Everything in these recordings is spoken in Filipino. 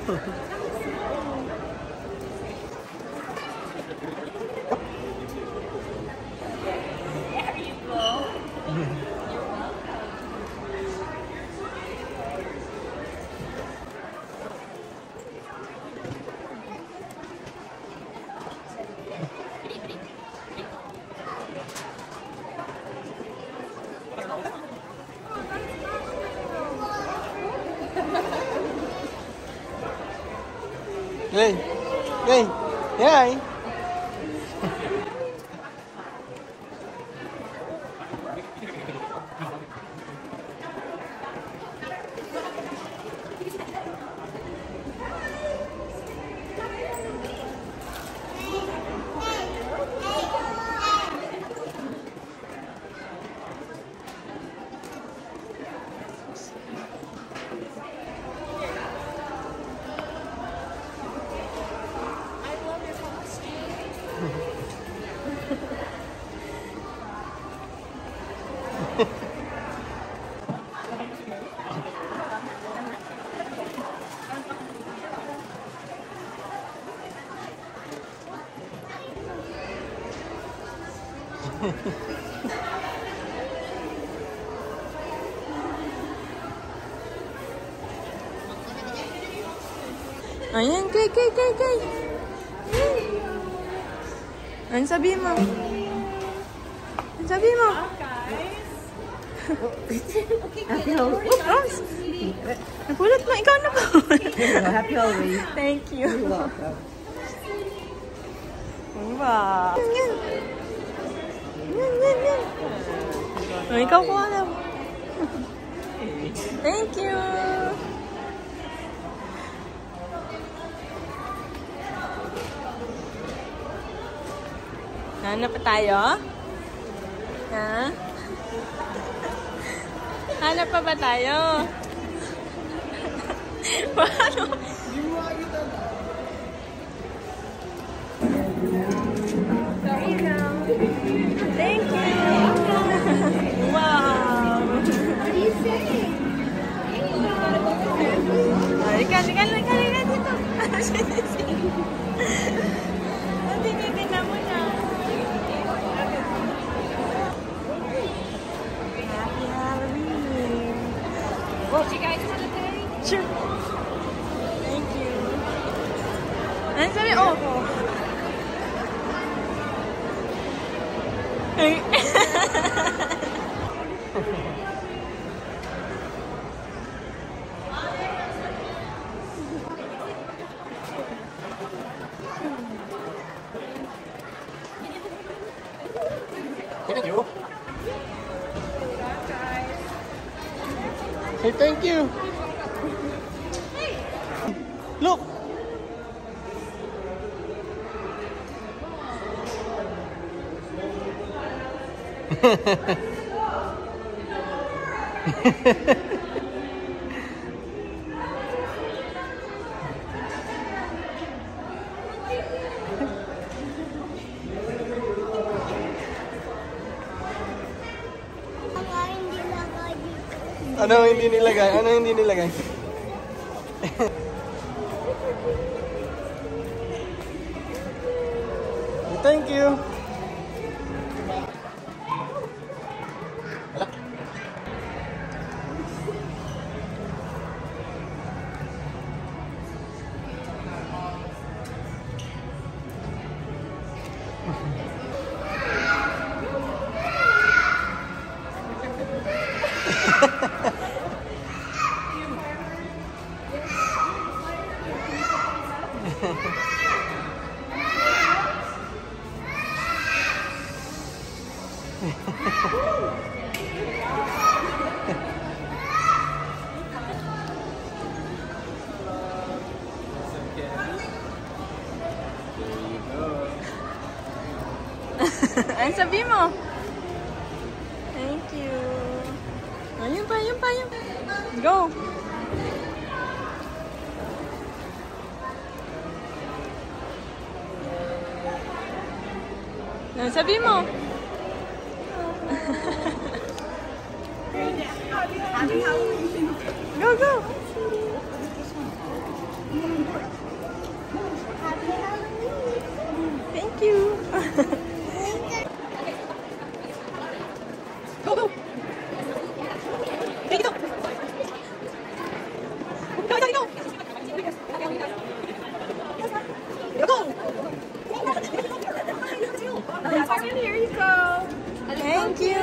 Hey, hey, hey. Ayan, kay. Ano sabihin mo? Ano sabihin mo? Happy Halloween. Rose! Nagulat mo, ikaw na po. Happy Halloween. Thank you. You're welcome. Wow. Yan. Oh, ikaw po alam. Thank you. Hanap pa tayo? Ha? Hanap pa ba tayo? Paano? Thank you. Wow. What do you say? Halika dito. Tinitingnan mo na. Happy Halloween. Did you guys want to pay? Sure. Thank you. Ano sabi? Oh. Ay. Thank you. Say thank you. Look. Ano hindi nilagay? Ano hindi nilagay? Thank you. Ano sabi mo? Thank you. Ayun pa. Go. Ano sabi mo? Go. Go, go! Dito! Go, go, go! Go! Here you go! Thank you!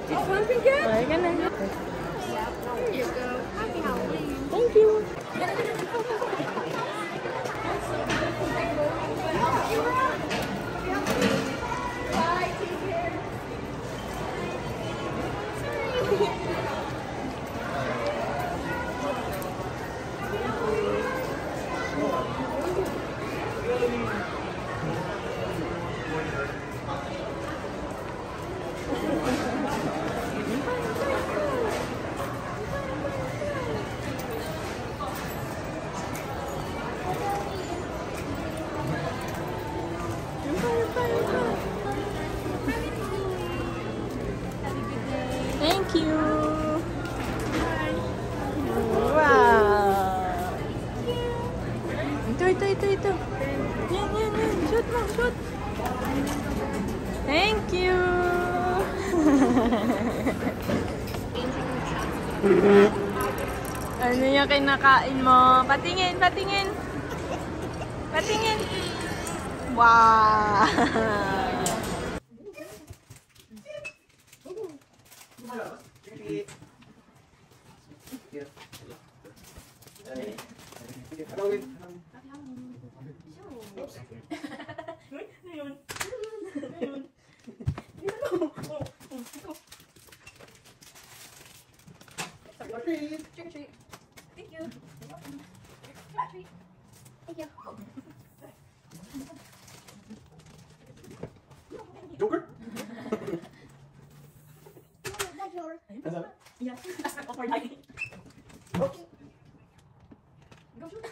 Did something good? Ay, ka na. Here you go. Happy Halloween. Thank you! Bye, take care. Thank you! Wow! Ito. Yan. Shoot mo, shoot! Thank you! Ano yung kinakain mo? Patingin! Wow! Trick or treat. Thank you. Trick or treat. Thank you. Joker? That's yours. Yeah. Offer dining. Oops. Go shoot.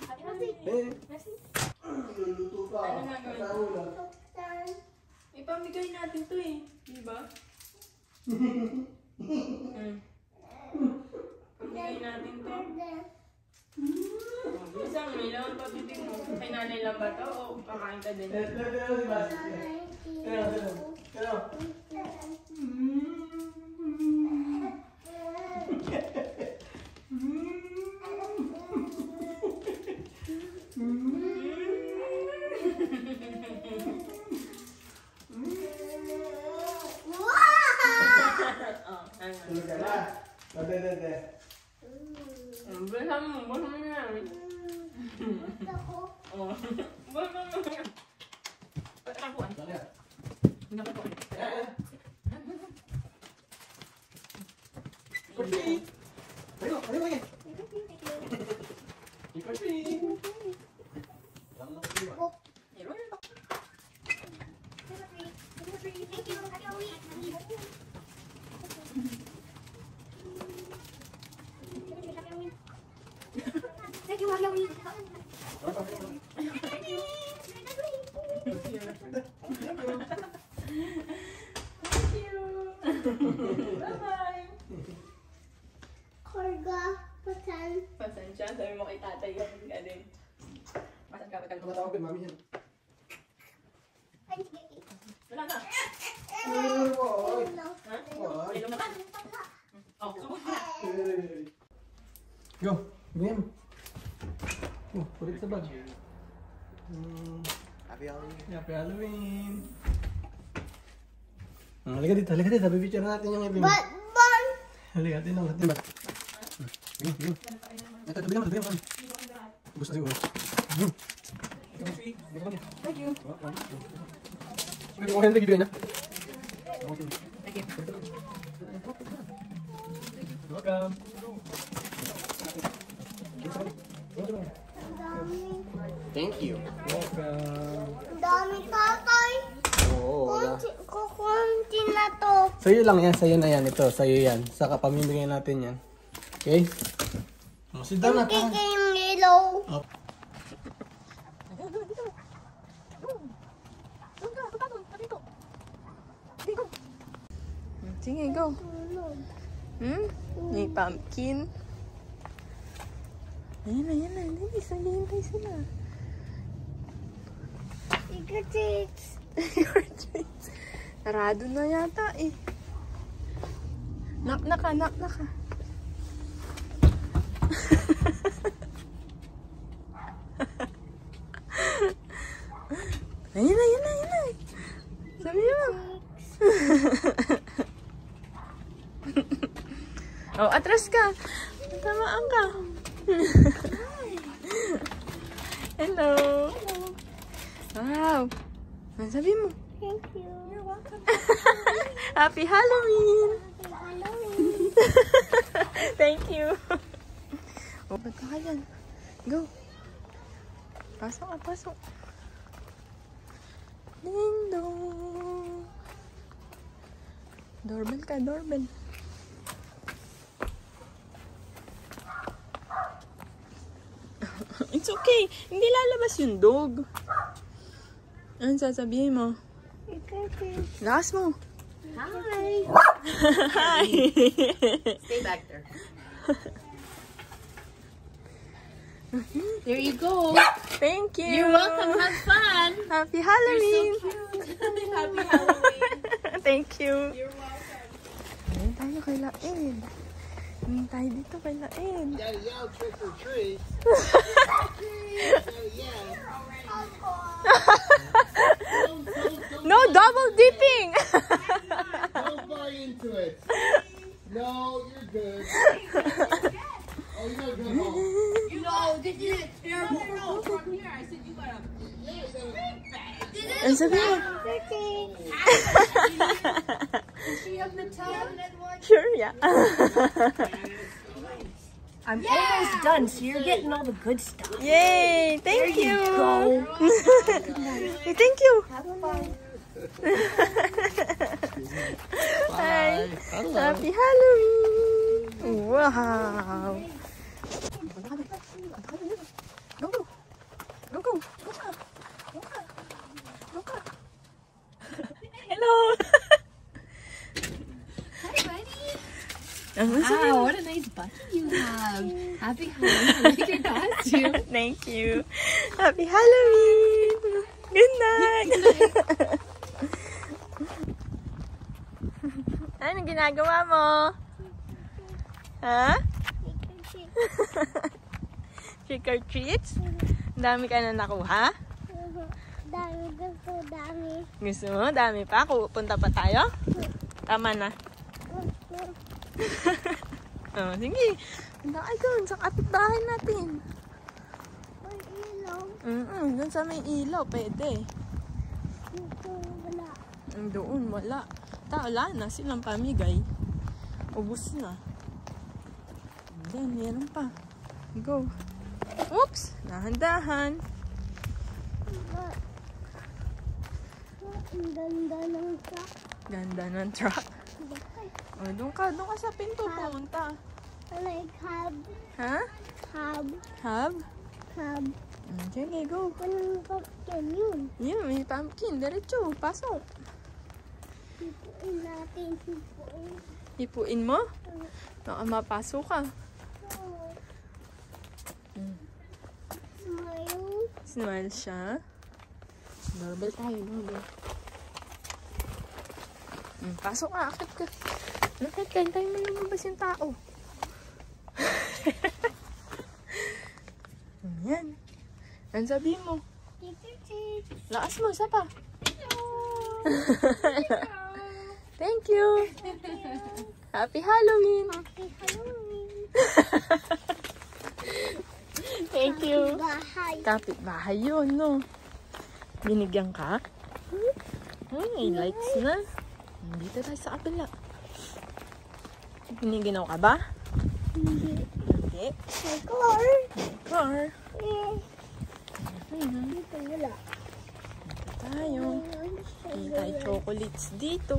Happy Halloween. Merci. Luluto ka. Ano nga gawin? Kasahula. Ipamigay natin to eh. Diba? Pamigay natin to. Isang may laman pa bibig mo. Kay nanay lang ba to o kakain ka din? Tulog ka na. Dede. Basahan mo yan. Oh. Basahan mo yan. Patakuan. Trick or treat. Ayun lagi. Trick or treat. Thank you. Happy Halloween. Thank you, Happy Halloween. Bye-bye. Korga, pasan. Pasensya, sabi mo kay tatay yun ka din. Masan ka ba? Tumatawag kay mami yan. Wala na. Oy. Ha? Oy. Ilong na ba? Oh, Go. Bigyan mo. Oh, pulit sa bag. Happy Halloween. Happy Halloween. Halika dito. Bibicture natin yung ibig. Halika dito. Ito, bigyan mo. Gusto siguro. thank you. Okay na, bigyan niya. Thank you. Welcome. Thank you. Welcome. Dami tatay. Oo, wala. Kukunti na to. Sa'yo lang yan, sa'yo na yan. Ito, sa'yo yan. Saka pamimigay natin yan. Okay? Sit down na. Kiki yung yellow. Sige, go. May pumpkin. Ayan na. Naghihintay sila. Trick or treats. Your treats. Sarado na yata eh. Knock na ka. Ayun na. Sabi mo. Oh, atras ka. Tamaan ka. Hello. Wow. Ano sabi mo? Thank you. You're welcome. Happy Halloween. Thank you. Oh, ba't ka dyan? Go. Pasok. Ding dong. Doorbell ka, doorbell. It's okay. Hindi lalabas yung dog. Ano sasabihin mo? Lakas mo. Hi. Hi. Stay back there. There you go. Thank you. You're welcome. Have fun. Happy Halloween. Happy Halloween. Thank you. You're welcome. Ayun tayo kay Laed. Ayun tayo dito kay Laed. Gotta yell trick or treat. No double dipping. Don't buy into it. No, you're good. Oh, you gotta go home. No, this is a terrible. No, from here. I said you gotta. Ano sabi mo? Is she of the tub? Sure, yeah. I'm almost done, so you're getting all the good stuff. Yay! Thank you. Go. Hey, thank you. Have fun. Hi. Hello. Happy Halloween. Wow. Go. Hello. Hi, buddy. Ano sabi mo? Wow, what a nice bucket you have. Happy Halloween. I like your costume. Thank you. Happy Halloween. Good night. Anong ginagawa mo? Ha? Trick or treats? Ang dami ka na nakuha? Dami. Gusto mo? Dami pa? Punta pa tayo? Tama na. Oh, sige. Punta kayo doon sa kapitbahay natin. May ilaw. Doon sa may ilaw, pwede. Dito wala. Doon, wala. Wala na, silang pamigay. Ubus na. Diyan, meron pa. Go. Oops! Dahan-dahan. Ang ganda ng truck. Ganda ng truck. O, doon ka sa pinto pumunta. Like hub. Ha? Hub? Hub. Sige, go. Anong pumpkin yun? Yun, may pumpkin. Diretso, pasok. Hipuin natin. Hipuin mo? Baka mapasok ka. Smile. Smile siya. Doorbell tayo, doorbell. Pasok ka, akit ka. Nakit ka, hintayin mo lumabas yung tao. Yan. Ano sabihin mo? Lakas mo, isa pa. Thank you. Happy Halloween. Happy Halloween. Thank you. Bahay. Kapit-bahay yun, no? Binigyan ka? May lights na. Dito tayo sa kabila. Binigyan ka ba? Hindi. Hindi. May car. Car. Dito wala. Tayo. May tayo chocolates dito.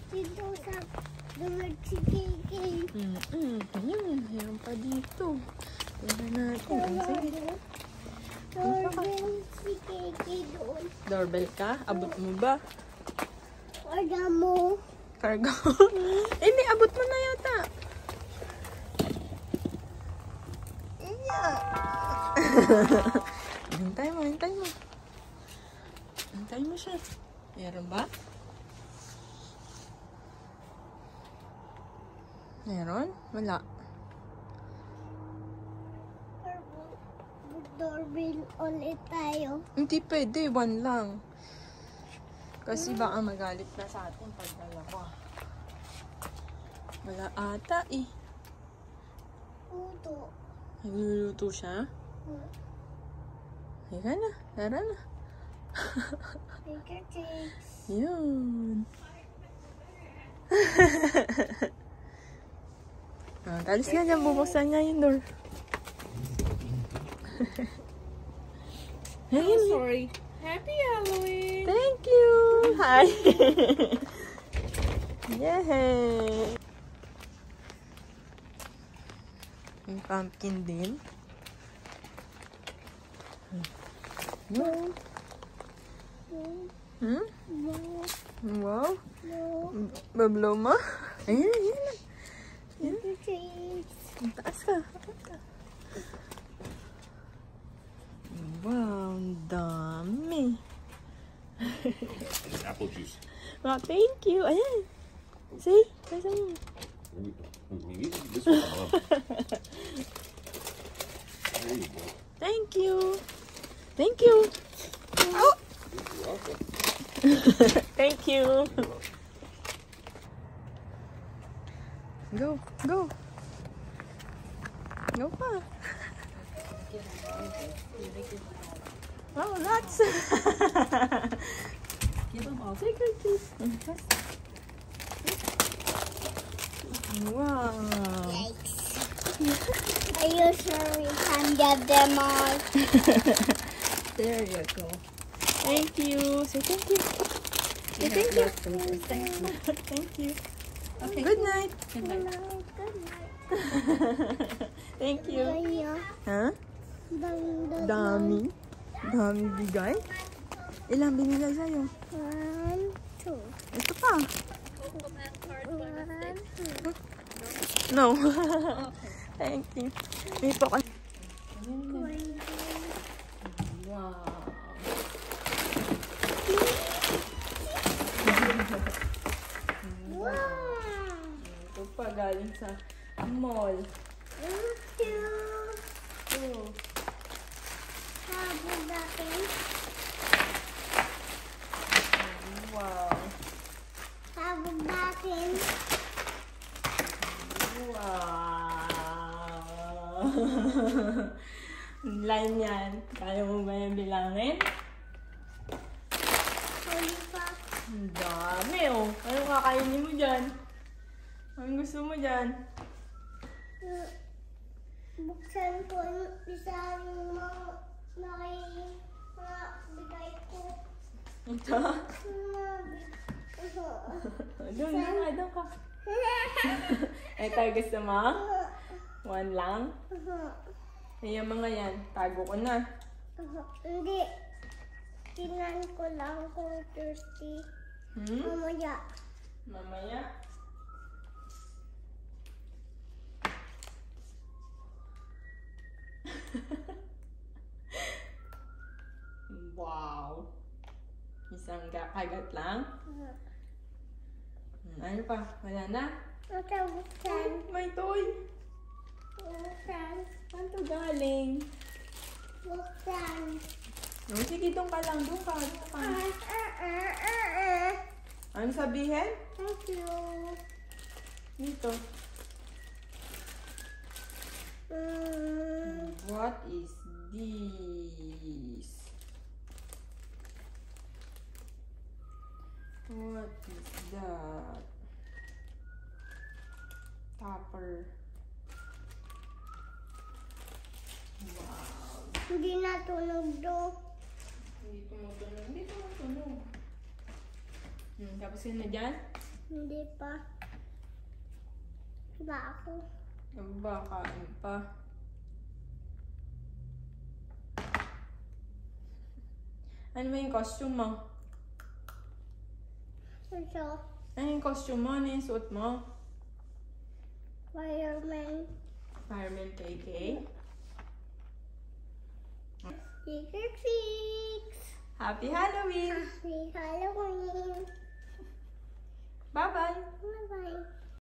Dito sa dulat si KK. Ayun, mayroon pa dito. Tingnan natin. Sige. Doorbell si KK doon. Doorbell ka? Abot mo ba? Orga mo. Cargo? Hindi, abot mo na yata. Hintay mo. Hintay mo siya. Meron ba? Meron? Wala. Doorbell ulit tayo. Hindi pwede, 1 lang. Kasi baka magalit na sa atin pag dalawa. Wala ata eh. Uto. Nagluluto siya? Halika na, tara na. Finger cakes. Yun. Talis ka dyan, bubuksan niya yung door. Ayun. Sorry. Happy Halloween! Thank you! Hi! Yay! Yung pumpkin din. No. Hmm? Wow. Bablo mo? Ayan, ayan. Finger cakes. Taas ka. Wow, ang dami. Apple juice. Wow, thank you. Ayan. See? There's some. Maybe this one. There you go. Thank you. Thank you. Oh. You're welcome. Thank you. Go, go. Go pa. Oh, lots. Give them all. Take her, please. Wow. Are you sure we can get them all? There you go. Thank you. Say thank you. Say thank you. Thank you. Thank you. Okay. Good night. Good night. Good night. Thank you. Kaya, Huh? dami. Dami bigay. Ilang binigay sa'yo? 1, 2. Ito pa. 1, 2. No. Thank you. May po ka. Wow. Wow! Ito pa galing sa mall. Thank you. Oh. Sabi natin. Wow. Sabi natin. Wow. Line yan. Kaya mo ba yung bilangin? Huli pa. Ang dami oh. Ano kakainin mo dyan? Anong gusto mo dyan? Buksan ko yung isang mga bigay ko. Ito? Doon ka. Ay, tayo gusto mo? 1 lang? Ay, yung mga yan. Tago ko na. Hindi. Tinan ko lang kung thirsty. Mamaya. Mamaya. Wow. Isang kagat lang. Ano pa? Wala na? Buksan. May toy. Buksan. Saan to galing? Buksan. Oh, sige, doon ka lang. Doon ka. Ano sabihin? Thank you. Dito. What is this? What is that? Topper. Wow. Hindi natunog do. Hindi tumutunog. Hindi tumutunog. Tapos yun na dyan? Hindi pa. Ba ako? Nagbakain pa. Ano ba yung costume mo? Ito. Ano yung costume mo? Ano yung suit mo? Fireman. Fireman KK? Sticker Fix. Happy Halloween! Happy Halloween. Bye-bye! Bye-bye.